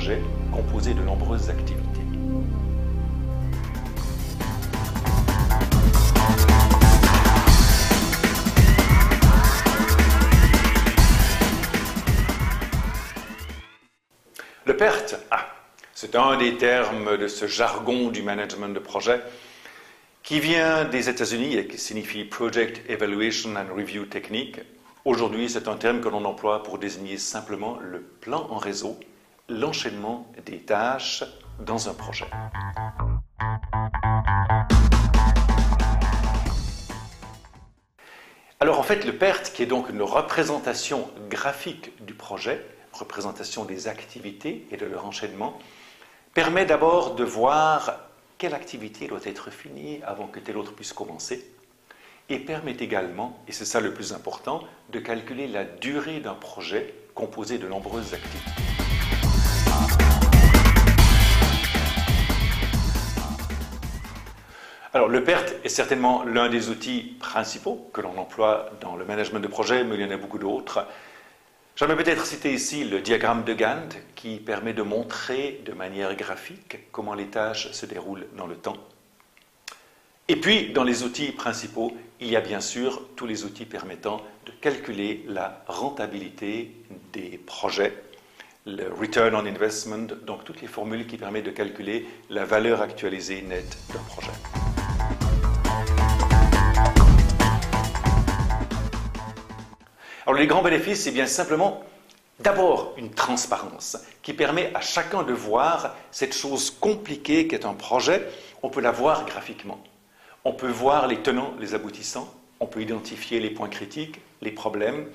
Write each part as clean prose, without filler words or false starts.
projet composé de nombreuses activités. Le PERT, c'est un des termes de ce jargon du management de projet qui vient des États-Unis et qui signifie Project Evaluation and Review Technique. Aujourd'hui, c'est un terme que l'on emploie pour désigner simplement le plan en réseau, l'enchaînement des tâches dans un projet. Alors en fait, le PERT, qui est donc une représentation graphique du projet, représentation des activités et de leur enchaînement, permet d'abord de voir quelle activité doit être finie avant que telle autre puisse commencer, et permet également, et c'est ça le plus important, de calculer la durée d'un projet composé de nombreuses activités. Alors, le PERT est certainement l'un des outils principaux que l'on emploie dans le management de projet, mais il y en a beaucoup d'autres. J'aimerais peut-être citer ici le diagramme de Gantt qui permet de montrer de manière graphique comment les tâches se déroulent dans le temps. Et puis, dans les outils principaux, il y a bien sûr tous les outils permettant de calculer la rentabilité des projets, le Return on Investment, donc toutes les formules qui permettent de calculer la valeur actualisée nette d'un projet. Alors les grands bénéfices, c'est bien simplement d'abord une transparence qui permet à chacun de voir cette chose compliquée qu'est un projet. On peut la voir graphiquement. On peut voir les tenants, les aboutissants. On peut identifier les points critiques, les problèmes.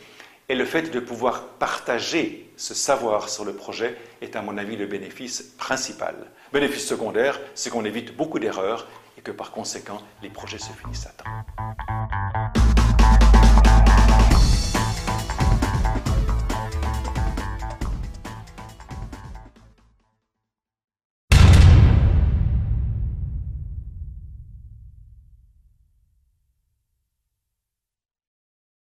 Et le fait de pouvoir partager ce savoir sur le projet est à mon avis le bénéfice principal. Bénéfice secondaire, c'est qu'on évite beaucoup d'erreurs et que par conséquent, les projets se finissent à temps.